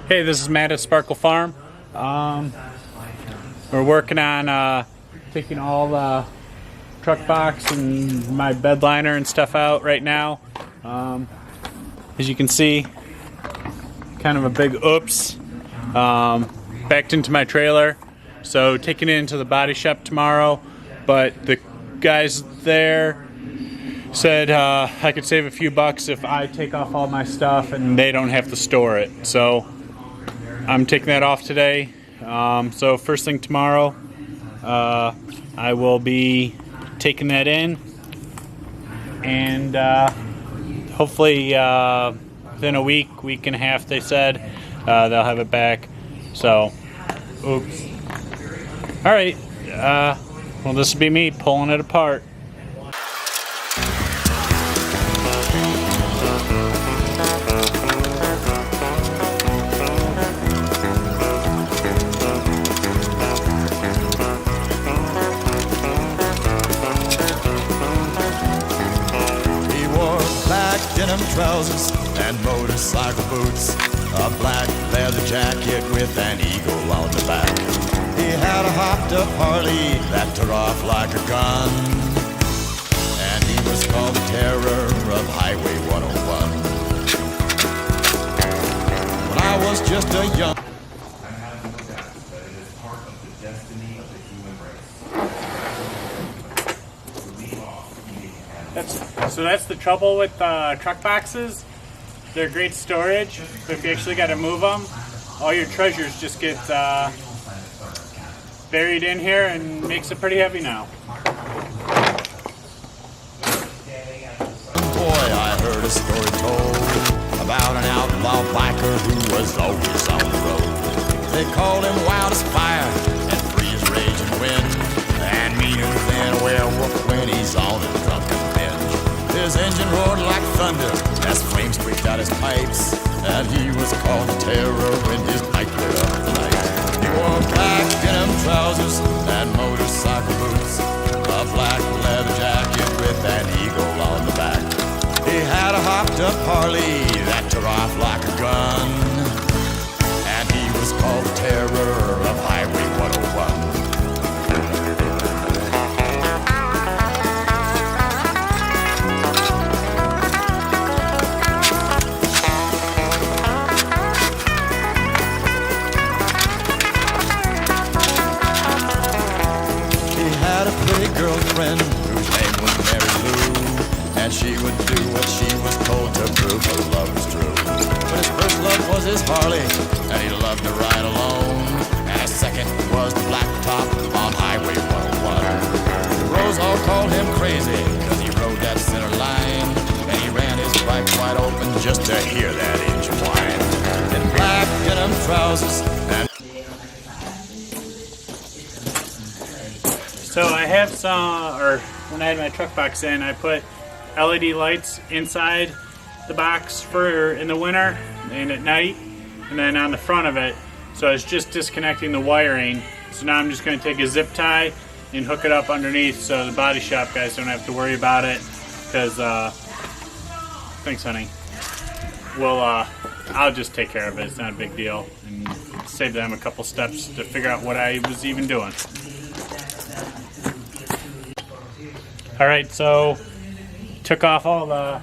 Hey, this is Matt at Sparkle Farm. We're working on taking all the truck box and my bed liner and stuff out right now. As you can see, kind of a big oops. Backed into my trailer, so taking it into the body shop tomorrow, but the guys there said I could save a few bucks if I take off all my stuff and they don't have to store it. So I'm taking that off today. So first thing tomorrow, I will be taking that in, and hopefully within a week and a half, they said, they'll have it back. So, oops. All right. Well, this will be me pulling it apart. He wore black denim trousers and motorcycle boots, a black leather jacket with an eagle on the back. He had a hopped up Harley that tore off like a gun, and he was called the terror of Highway 101. When I was just a young... That's the trouble with truck boxes. They're great storage, but if you actually got to move them, all your treasures just get buried in here and makes it pretty heavy now. Boy, I heard a story told about an outlaw biker who was always on the road. They called him wild as fire and free as raging wind, and meaner than a werewolf when he's on a drunken binge. His engine roared like thunder as flames squeaked out his pipes, and he was called the terror when his bike lit up the night. He wore black denim trousers and motorcycle boots, a black leather jacket with an eagle on the back. He had a hopped up Harley that tore off like a gun, and he was called the terror of Highway 101. Girlfriend whose name was Mary Lou, and she would do what she was told to prove her love was true. But his first love was his Harley, and he loved to ride alone, and his second was the black top on Highway 101. The bros all called him crazy because he rode that center line, and he ran his bike wide open just to hear that engine whine. In black denim trousers and So I have some, or when I had my truck box in, I put LED lights inside the box for in the winter and at night, and then on the front of it. So I was just disconnecting the wiring. So now I'm just going to take a zip tie and hook it up underneath so the body shop guys don't have to worry about it. Because, thanks honey. Well, I'll just take care of it. It's not a big deal. And save them a couple steps to figure out what I was even doing. Alright, so took off all the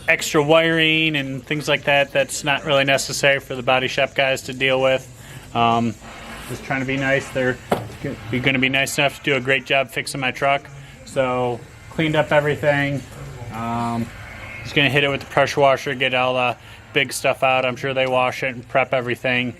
extra wiring and things like that. That's not really necessary for the body shop guys to deal with. Just trying to be nice. They're going to be nice enough to do a great job fixing my truck. So cleaned up everything. Just going to hit it with the pressure washer, get all the big stuff out. I'm sure they wash it and prep everything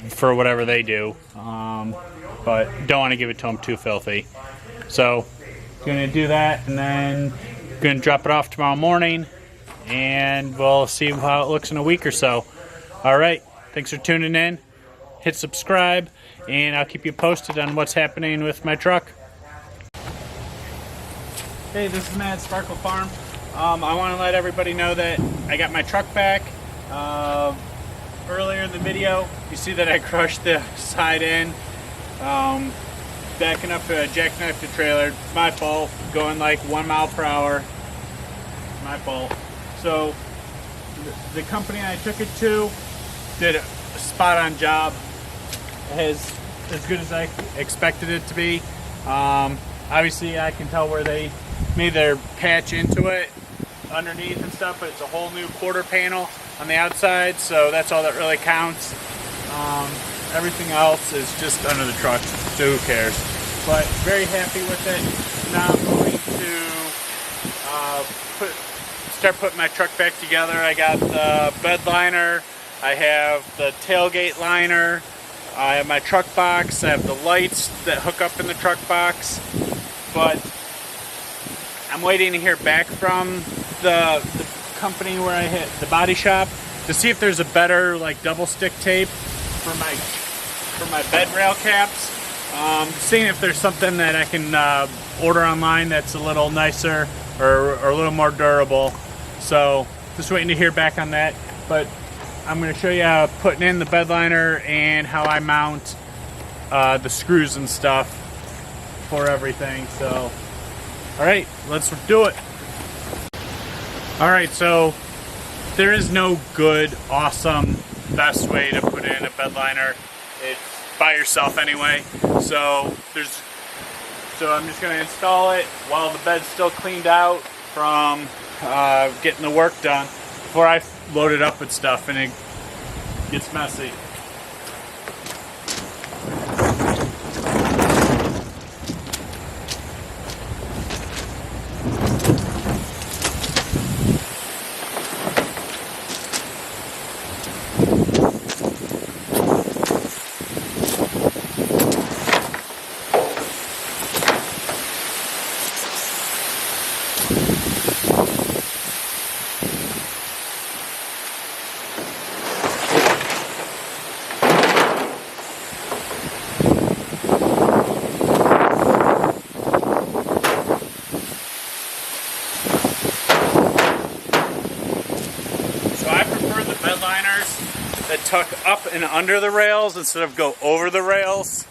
for whatever they do. But don't want to give it to them too filthy. So, going to do that, and then going to drop it off tomorrow morning, and we'll see how it looks in a week or so. All right, thanks for tuning in. Hit subscribe, and I'll keep you posted on what's happening with my truck. Hey, this is Matt at Sparkle Farm. I want to let everybody know that I got my truck back. Earlier in the video, you see that I crushed the side end. Backing up a jackknife the trailer. It's my fault. Going like 1 mile per hour. My fault. So the company I took it to did a spot-on job. As good as I expected it to be. Obviously, I can tell where they made their patch into it underneath and stuff, but it's a whole new quarter panel on the outside, so that's all that really counts. Everything else is just under the truck, so who cares? But very happy with it. Now I'm going to start putting my truck back together. I got the bed liner, I have the tailgate liner, I have my truck box, I have the lights that hook up in the truck box, but I'm waiting to hear back from the company where I hit the body shop to see if there's a better like double stick tape for my bed rail caps. Seeing if there's something that I can order online that's a little nicer or a little more durable. So just waiting to hear back on that. But I'm going to show you how putting in the bed liner and how I mount the screws and stuff for everything. So, all right, let's do it. All right, so there is no good, awesome, best way to put in a bed liner. It's by yourself anyway. So I'm just going to install it while the bed's still cleaned out from getting the work done before I load it up with stuff and it gets messy. That tuck up and under the rails instead of go over the rails.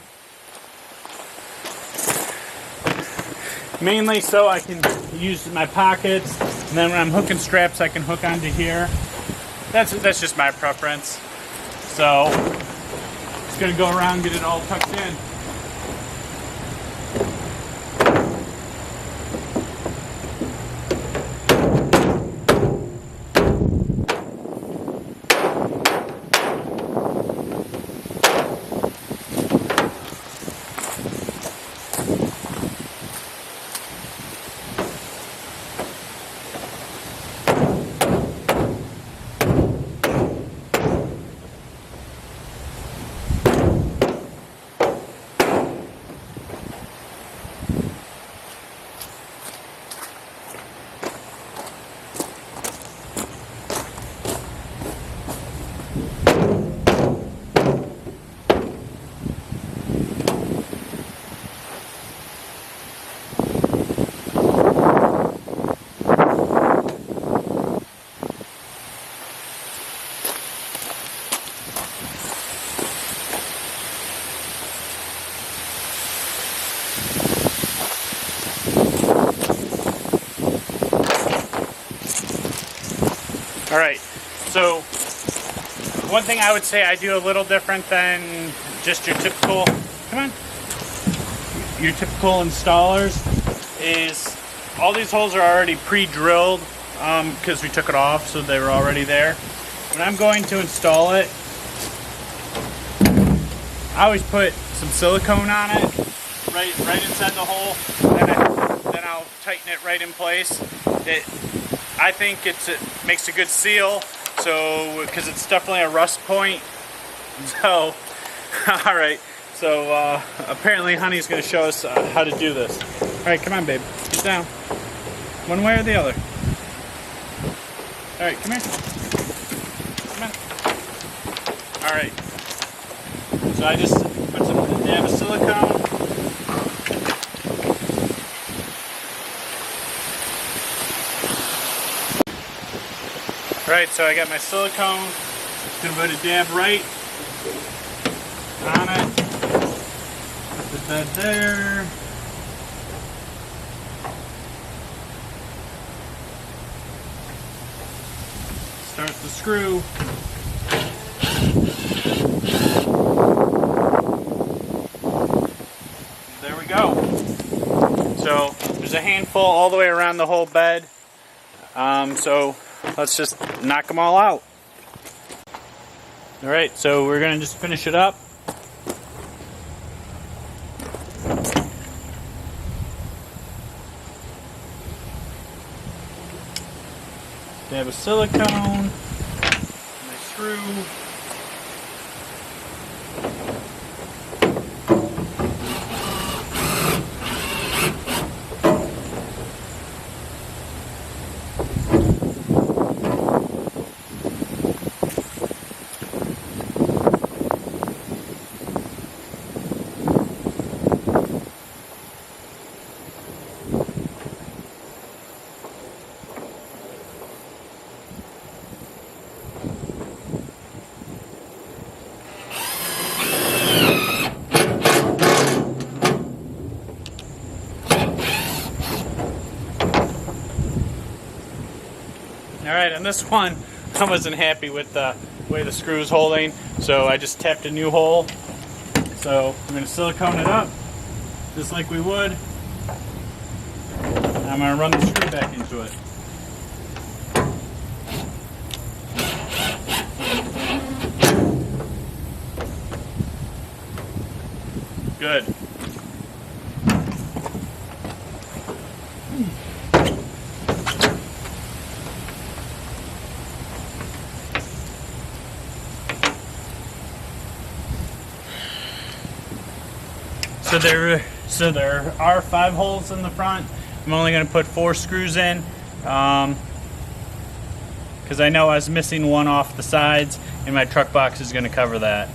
Mainly so I can use my pockets, and then when I'm hooking straps I can hook onto here. That's just my preference. So just gonna go around and get it all tucked in. All right, so one thing I would say I do a little different than just your typical, your typical installers is all these holes are already pre-drilled because we took it off, so they were already there. When I'm going to install it, I always put some silicone on it, right inside the hole, then I'll tighten it right in place. I think it makes a good seal, so because it's definitely a rust point. So, all right. So apparently, Honey's going to show us how to do this. All right, come on, babe, get down. One way or the other. All right, come here. Come on. All right. So I just put some dab of silicone. Alright, so I got my silicone, gonna put a dab right on it, put that there, start start the screw. There we go. So there's a handful all the way around the whole bed. So let's just knock them all out. Alright, so we're going to just finish it up. They have a silicone, my screw. Alright, on this one, I wasn't happy with the way the screw is holding, so I just tapped a new hole. So I'm going to silicone it up, just like we would. I'm going to run the screw back into it. Good. So there are 5 holes in the front. I'm only going to put 4 screws in because I know I was missing one off the sides, and my truck box is going to cover that.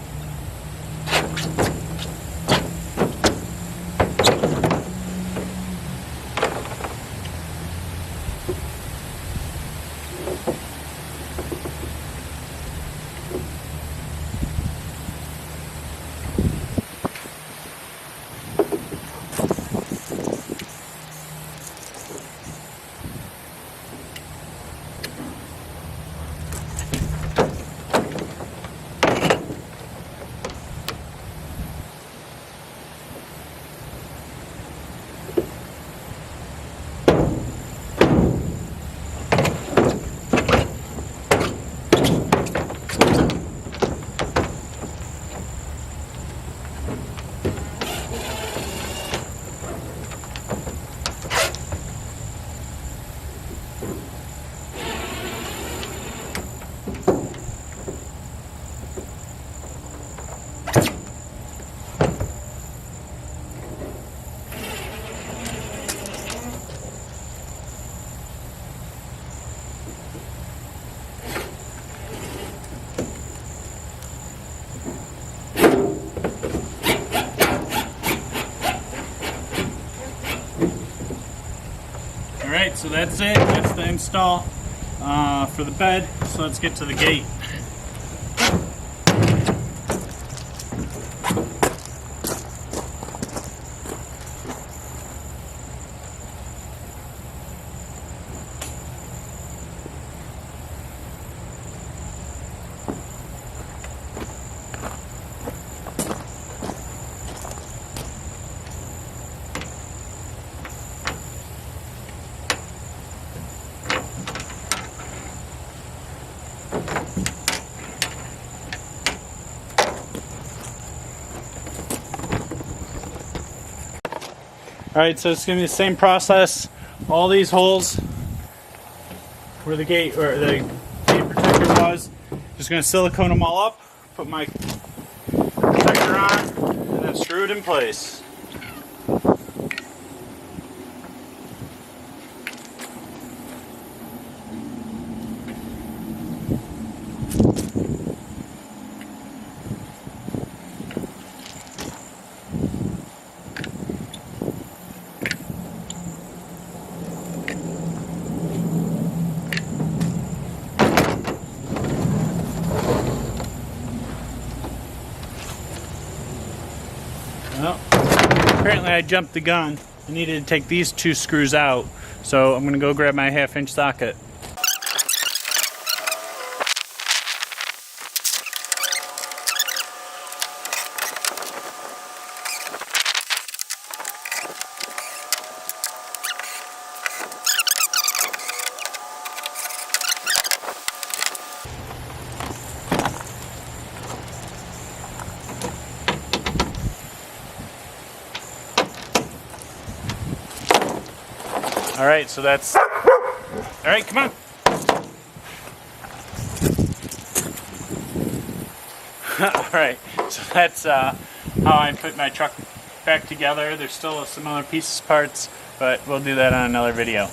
Alright, so that's it. That's the install for the bed. So let's get to the gate. Alright, so it's going to be the same process. All these holes where the gate or the gate protector was, just going to silicone them all up, put my protector on, and then screw it in place. Well, apparently I jumped the gun. I needed to take these 2 screws out, so I'm going to go grab my 1/2-inch socket. All right, so that's, all right, come on. All right, so that's how I put my truck back together. There's still some other pieces, parts, but we'll do that on another video.